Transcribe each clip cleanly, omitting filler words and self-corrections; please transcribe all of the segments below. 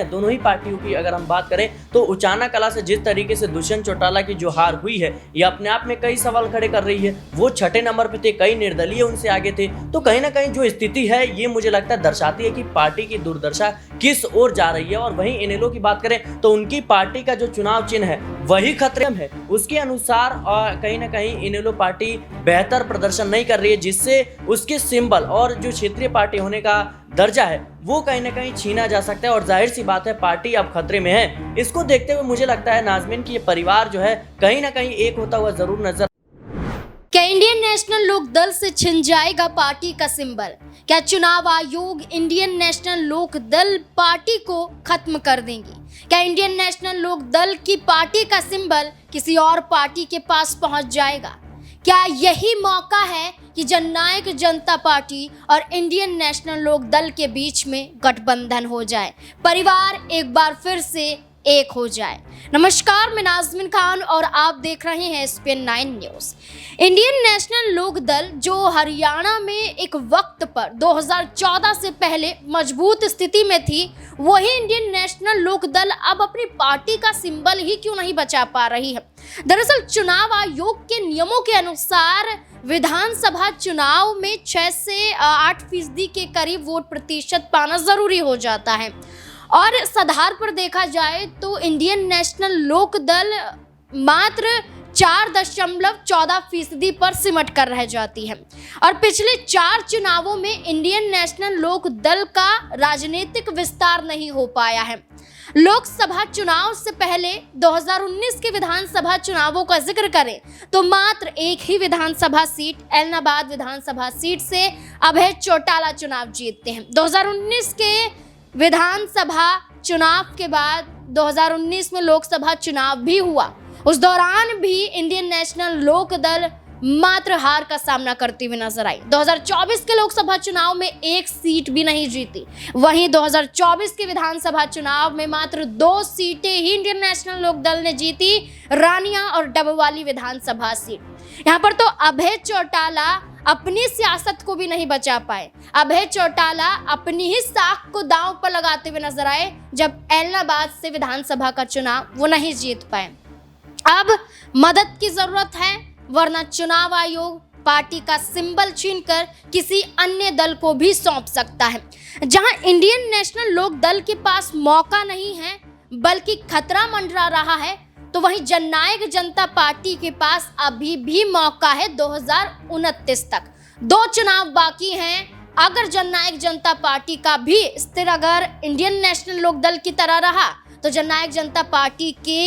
दोनों ही पार्टियों की अगर हम बात करें तो उचाना कला से जिस तरीके से दुष्यंत चौटाला की जो हार हुई है ये अपने आप में कई सवाल खड़े कर रही है। वो छठे नंबर पे थे, कई निर्दलीय उनसे आगे थे, तो कहीं ना कहीं जो स्थिति है ये मुझे लगता है दर्शाती है कि पार्टी की दुर्दशा किस ओर जा रही है। और वहीं इनेलो की बात करें तो उनकी पार्टी का जो चुनाव चिन्ह है वही खतरे में है। उसके अनुसार कहीं ना कहीं इनेलो पार्टी बेहतर प्रदर्शन नहीं कर रही है, जिससे उसके सिंबल और जो क्षेत्रीय पार्टी होने का दर्जा है वो कहीं ना कहीं छीना जा सकता है। और जाहिर सी बात है पार्टी अब खतरे में है। इसको देखते हुए मुझे लगता है नाज़मीन की ये परिवार जो है कहीं ना कहीं एक होता हुआ जरूर नजर। क्या इंडियन नेशनल लोक दल से छिन जाएगा पार्टी का सिंबल? क्या चुनाव आयोग इंडियन नेशनल लोक दल पार्टी को खत्म कर देंगी? क्या इंडियन नेशनल लोक दल की पार्टी का सिंबल किसी और पार्टी के पास पहुंच जाएगा? क्या यही मौका है कि जननायक जनता पार्टी और इंडियन नेशनल लोक दल के बीच में गठबंधन हो जाए, परिवार एक बार फिर से एक हो जाए? नमस्कार, मैं नाज़मीन खान और आप देख रहे हैं SPN 9 न्यूज़। इंडियन नेशनल लोक दल जो हरियाणा में एक वक्त पर 2014 से पहले मजबूत स्थिति में थी, वही इंडियन नेशनल लोक दल अब अपनी पार्टी का सिंबल ही क्यों नहीं बचा पा रही है। दरअसल चुनाव आयोग के नियमों के अनुसार विधानसभा चुनाव में 6 से 8% के करीब वोट प्रतिशत पाना जरूरी हो जाता है। और इस आधार पर देखा जाए तो इंडियन नेशनल लोक दल मात्र 4.14% पर सिमट कर रह जाती है। और पिछले 4 चुनावों में इंडियन नेशनल लोक दल का राजनीतिक विस्तार नहीं हो पाया है। लोकसभा चुनाव से पहले 2019 के विधानसभा चुनावों का जिक्र करें तो मात्र एक ही विधानसभा सीट एलनाबाद विधानसभा सीट से अभय चौटाला चुनाव जीतते हैं। 2019 के विधानसभा चुनाव के बाद 2019 में लोकसभा चुनाव भी हुआ। उस दौरान भी इंडियन नेशनल लोक दल मात्र हार का सामना करती हुई नजर आई। 2024 के लोकसभा चुनाव में एक सीट भी नहीं जीती। वहीं 2024 के विधानसभा चुनाव में मात्र 2 सीटें ही इंडियन नेशनल लोक दल ने जीती, रानिया और डबवाली विधानसभा सीट। यहाँ पर तो अभय चौटाला अपनी सियासत को भी नहीं बचा पाए। अभय चौटाला अपनी ही साख को दांव पर लगाते हुए नजर आए जब एलनाबाद से विधानसभा का चुनाव वो नहीं जीत पाए। अब मदद की जरूरत है, वरना चुनाव आयोग पार्टी का सिंबल छीनकर किसी अन्य दल को भी सौंप सकता है। जहां इंडियन नेशनल लोक दल के पास मौका नहीं है बल्कि खतरा मंडरा रहा है, तो वहीं जननायक जनता पार्टी के पास अभी भी मौका है 2029 तक। 2 चुनाव बाकी हैं। अगर जननायक जनता पार्टी का भी स्थिर अगर इंडियन नेशनल लोक दल की तरह रहा तो जननायक जनता पार्टी के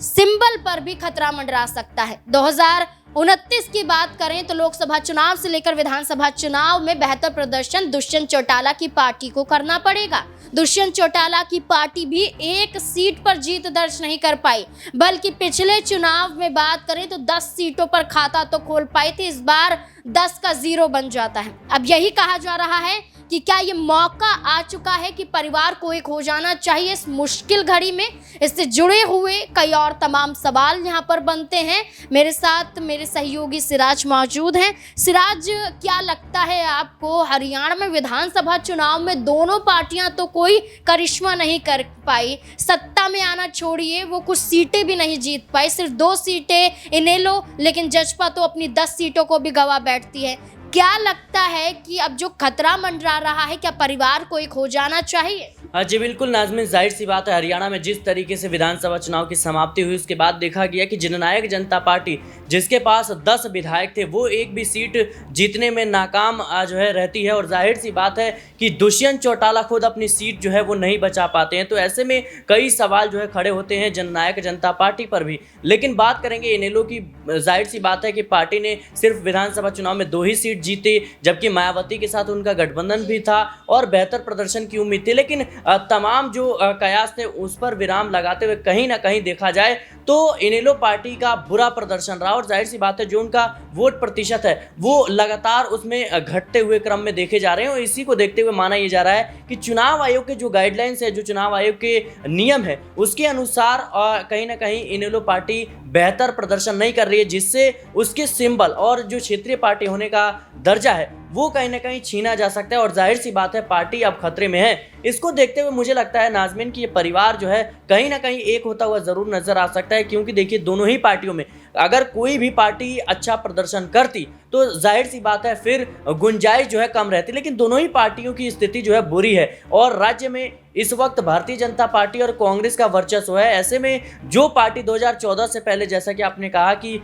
सिंबल पर भी खतरा मंडरा सकता है। 2029 की बात करें तो लोकसभा चुनाव से लेकर विधानसभा चुनाव में बेहतर प्रदर्शन दुष्यंत चौटाला की पार्टी को करना पड़ेगा। दुष्यंत चौटाला की पार्टी भी एक सीट पर जीत दर्ज नहीं कर पाई, बल्कि पिछले चुनाव में बात करें तो 10 सीटों पर खाता तो खोल पाई थी, इस बार 10 का 0 बन जाता है। अब यही कहा जा रहा है कि क्या ये मौका आ चुका है कि परिवार को एक हो जाना चाहिए इस मुश्किल घड़ी में। इससे जुड़े हुए कई और तमाम सवाल यहाँ पर बनते हैं। मेरे साथ मेरे सहयोगी सिराज मौजूद हैं। सिराज, क्या लगता है आपको, हरियाणा में विधानसभा चुनाव में दोनों पार्टियां तो कोई करिश्मा नहीं कर पाई, सत्ता में आना छोड़िए वो कुछ सीटें भी नहीं जीत पाई, सिर्फ 2 सीटें इनेलो, लेकिन जजपा तो अपनी 10 सीटों को भी गंवा बैठती है। क्या लगता है कि अब जो खतरा मंडरा रहा है, क्या परिवार को एक हो जाना चाहिए? जी बिल्कुल नाज़मीन, जाहिर सी बात है हरियाणा में जिस तरीके से विधानसभा चुनाव की समाप्ति हुई उसके बाद देखा गया कि जननायक जनता पार्टी जिसके पास 10 विधायक थे वो एक भी सीट जीतने में नाकाम जो है रहती है। और जाहिर सी बात है कि दुष्यंत चौटाला खुद अपनी सीट जो है वो नहीं बचा पाते हैं। तो ऐसे में कई सवाल जो है खड़े होते हैं जननायक जनता पार्टी पर भी। लेकिन बात करेंगे इनेलो की, जाहिर सी बात है कि पार्टी ने सिर्फ विधानसभा चुनाव में 2 ही सीट जीते, जबकि मायावती के साथ उनका गठबंधन भी था और बेहतर प्रदर्शन की उम्मीद थी। लेकिन तमाम जो कयास थे उस पर विराम लगाते हुए कहीं ना कहीं देखा जाए तो इनेलो पार्टी का बुरा प्रदर्शन रहा। और जाहिर सी बात है जो उनका वोट प्रतिशत है वो लगातार उसमें घटते हुए क्रम में देखे जा रहे हैं। और इसी को देखते हुए माना यह जा रहा है कि चुनाव आयोग के जो गाइडलाइंस है, जो चुनाव आयोग के नियम है, उसके अनुसार कहीं ना कहीं इनेलो पार्टी बेहतर प्रदर्शन नहीं कर रही है, जिससे उसके सिंबल और जो क्षेत्रीय पार्टी होने का दर्जा है वो कहीं ना कहीं छीना जा सकता है और जाहिर सी बात है पार्टी अब खतरे में है। इसको देखते हुए मुझे लगता है नाज़मीन कि ये परिवार जो है कहीं ना कहीं एक होता हुआ जरूर नजर आ सकता है, क्योंकि देखिए दोनों ही पार्टियों में अगर कोई भी पार्टी अच्छा प्रदर्शन करती तो जाहिर सी बात है फिर गुंजाइश जो है कम रहती, लेकिन दोनों ही पार्टियों की स्थिति जो है बुरी है और राज्य में इस वक्त भारतीय जनता पार्टी और कांग्रेस का वर्चस्व है। ऐसे में जो पार्टी 2014 से पहले जैसा कि आपने कहा कि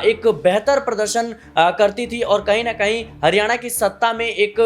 एक बेहतर प्रदर्शन करती थी और कहीं ना कहीं हरियाणा की सत्ता में एक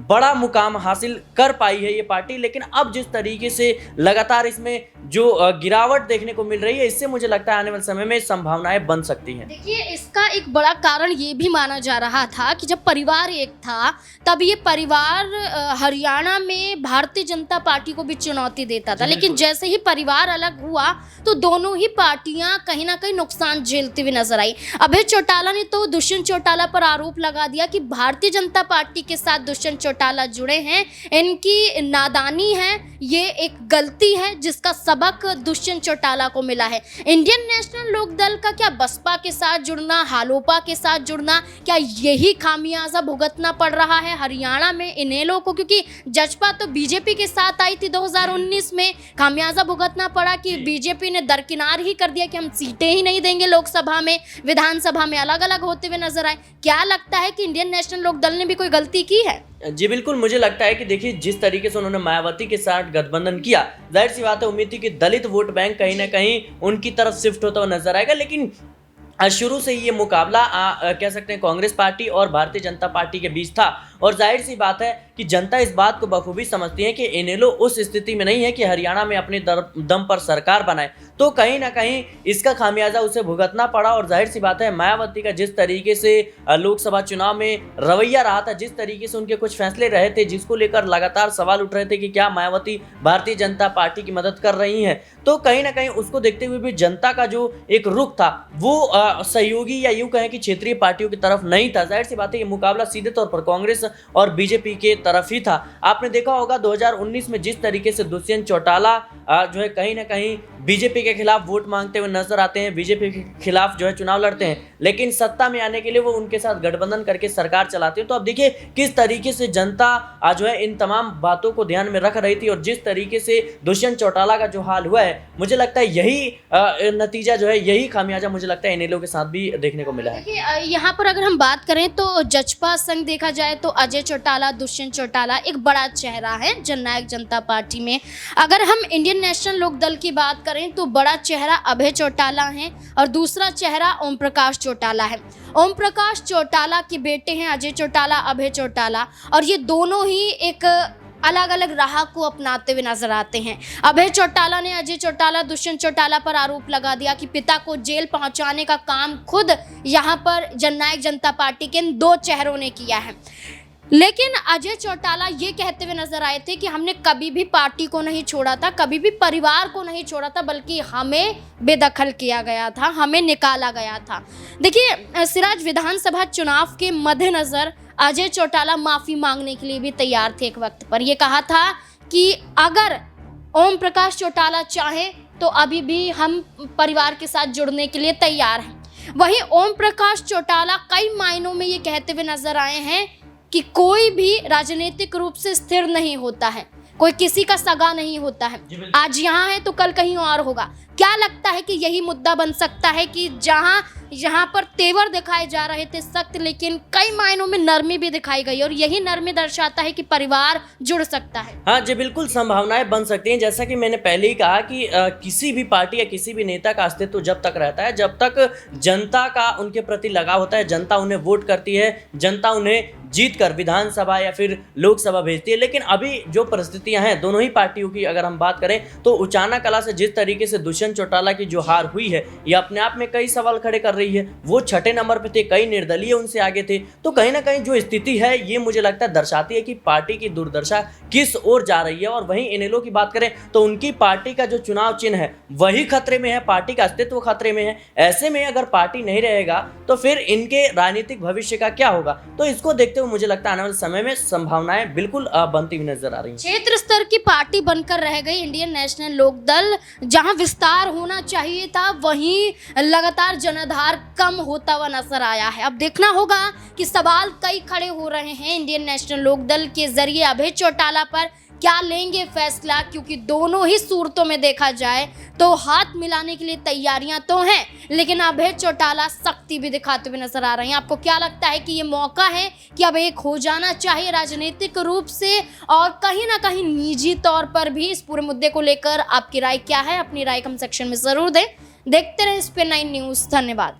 बड़ा मुकाम हासिल कर पाई है ये पार्टी, लेकिन अब जिस तरीके से लगातार इसमें जो गिरावट देखने को मिल रही है, इससे मुझे लगता है आने वाले समय में संभावनाएं बन सकती हैं। देखिए, इसका एक बड़ा कारण ये भी माना जा रहा था कि जब परिवार एक था तब ये परिवार हरियाणा में भारतीय जनता पार्टी को भी चुनौती देता था, लेकिन जैसे ही परिवार अलग हुआ तो दोनों ही पार्टियां कहीं ना कहीं नुकसान झेलती हुई नजर आई। अभय चौटाला ने तो दुष्यंत चौटाला पर आरोप लगा दिया कि भारतीय जनता पार्टी के साथ दुष्यंत चौटाला जुड़े हैं, इनकी नादानी है, ये एक गलती है जिसका सबक दुष्यंत चौटाला को मिला है। इंडियन नेशनल लोकदल का क्या बसपा के साथ जुड़ना, हालोपा के साथ जुड़ना, क्या यही खामियाजा भुगतना पड़ रहा है हरियाणा में इनेलो को? क्योंकि जजपा तो बीजेपी के साथ आई थी 2019 में, खामियाजा भुगतना पड़ा कि बीजेपी ने दरकिनार ही कर दिया कि हम सीटें ही नहीं देंगे लोकसभा में, विधानसभा में अलग अलग होते हुए नजर आए। क्या लगता है कि इंडियन नेशनल लोकदल ने भी कोई गलती की है? जी बिल्कुल, मुझे लगता है कि देखिए जिस तरीके से उन्होंने मायावती के साथ गठबंधन किया, जाहिर सी बात है उम्मीद थी कि दलित वोट बैंक कहीं ना कहीं उनकी तरफ शिफ्ट होता हुआ नजर आएगा, लेकिन शुरू से ये मुकाबला कह सकते हैं कांग्रेस पार्टी और भारतीय जनता पार्टी के बीच था और जाहिर सी बात है कि जनता इस बात को बखूबी समझती है कि इनेलो उस स्थिति में नहीं है कि हरियाणा में अपने दम पर सरकार बनाए, तो कहीं ना कहीं इसका खामियाजा उसे भुगतना पड़ा। और जाहिर सी बात है मायावती का जिस तरीके से लोकसभा चुनाव में रवैया रहा था, जिस तरीके से उनके कुछ फैसले रहे थे जिसको लेकर लगातार सवाल उठ रहे थे कि क्या मायावती भारतीय जनता पार्टी की मदद कर रही हैं, तो कहीं ना कहीं उसको देखते हुए भी जनता का जो एक रुख था वो सहयोगी या यूं कहें कि क्षेत्रीय पार्टियों की तरफ नहीं था। जाहिर सी बात है ये मुकाबला सीधे तौर पर कांग्रेस और बीजेपी के तरफ ही था। आपने देखा होगा 2019 में जिस तरीके से दुष्यंत चौटाला जो है कहीं ना कहीं बीजेपी के खिलाफ वोट मांगते हुए नजर आते हैं, बीजेपी के खिलाफ जो है चुनाव लड़ते हैं, लेकिन सत्ता में आने के लिए वो उनके साथ गठबंधन करके सरकार चलाते हैं। तो अब देखिए किस तरीके से जनता जो है इन तमाम बातों को ध्यान में रख रही थी और जिस तरीके से दुष्यंत चौटाला का जो हाल हुआ है, मुझे लगता है यही नतीजा जो है, यही खामियाजा मुझे लगता है इनेलो के साथ भी देखने को मिला है। देखिए, यहाँ पर अगर हम बात करें तो जजपा संघ देखा जाए तो अजय चौटाला, दुष्यंत चौटाला एक बड़ा चेहरा है जननायक जनता पार्टी में। अगर हम इंडियन नेशनल लोकदल की बात करें तो बड़ा चेहरा अभय चौटाला है और दूसरा चेहरा ओम प्रकाश चौटाला है। ओम प्रकाश चौटाला के बेटे हैं अजय चौटाला, अभय चौटाला, और ये दोनों ही एक अलग अलग राह को अपनाते हुए नजर आते हैं। अभय चौटाला ने अजय चौटाला, दुष्यंत चौटाला पर आरोप लगा दिया कि पिता को जेल पहुंचाने का काम खुद यहाँ पर जननायक जनता पार्टी के इन दो चेहरों ने किया है। लेकिन अजय चौटाला ये कहते हुए नजर आए थे कि हमने कभी भी पार्टी को नहीं छोड़ा था, कभी भी परिवार को नहीं छोड़ा था, बल्कि हमें बेदखल किया गया था, हमें निकाला गया था। देखिए, सिराज विधानसभा चुनाव के मद्देनजर अजय चौटाला माफी मांगने के लिए भी तैयार थे। एक वक्त पर ये कहा था कि अगर ओम प्रकाश चौटाला चाहे तो अभी भी हम परिवार के साथ जुड़ने के लिए तैयार हैं। वहीं ओम प्रकाश चौटाला कई मायनों में ये कहते हुए नजर आए हैं कि कोई भी राजनीतिक रूप से स्थिर नहीं होता है, कोई किसी का सगा नहीं होता है, आज यहाँ है तो कल कहीं और होगा। क्या लगता है कि यही मुद्दा बन सकता है कि जहाँ पर तेवर दिखाए जा रहे थे सख्त, लेकिन कई मायनों में नरमी भी दिखाई गई और यही नरमी दर्शाता है कि परिवार जुड़ सकता है? हाँ जी बिल्कुल, संभावनाएं बन सकती हैं। जैसा कि मैंने पहले ही कहा कि किसी भी पार्टी या किसी भी नेता का अस्तित्व जब तक रहता है, जब तक जनता का उनके प्रति लगाव होता है, जनता उन्हें वोट करती है, जनता उन्हें जीत कर विधानसभा या फिर लोकसभा भेजती है। लेकिन अभी जो परिस्थितियां हैं दोनों ही पार्टियों की अगर हम बात करें तो उचाना कला से जिस तरीके से दुष्यंत चौटाला की जो हार हुई है, ये अपने आप में कई सवाल खड़े कर रही है। वो 6ठे नंबर पे थे, कई निर्दलीय उनसे आगे थे, तो कहीं ना कहीं जो स्थिति है ये मुझे लगता है दर्शाती है कि पार्टी की दुर्दशा किस ओर जा रही है। और वहीं इनेलो की बात करें तो उनकी पार्टी का जो चुनाव चिन्ह है वही खतरे में है, पार्टी का अस्तित्व खतरे में है। ऐसे में अगर पार्टी नहीं रहेगा तो फिर इनके राजनीतिक भविष्य का क्या होगा? तो इसको देखते हुए मुझे लगता है आने वाले समय में संभावनाएं बिल्कुल बनती हुई नजर आ रही हैं। क्षेत्र स्तर की पार्टी बनकर रह गई इंडियन नेशनल लोकदल। जहां विस्तार होना चाहिए था वहीं लगातार जनाधार बार कम होता हुआ नजर आया है। अब देखना होगा कि सवाल कई खड़े हो रहे हैं इंडियन नेशनल लोक दल के जरिए अभय चौटाला पर क्या लेंगे फैसला, क्योंकि दोनों ही सूरतों में देखा जाए तो हाथ मिलाने के लिए तैयारियां तो हैं, लेकिन अभय चौटाला सख्ती भी दिखाते हुए नजर आ रहे हैं। आपको क्या लगता है कि ये मौका है कि अब एक हो जाना चाहिए राजनीतिक रूप से और कहीं ना कहीं निजी तौर पर भी इस पूरे मुद्दे को लेकर आपकी राय क्या है? अपनी राय कमेंट सेक्शन में जरूर दें। देखते रहे स्पेन 9 न्यूज़। धन्यवाद।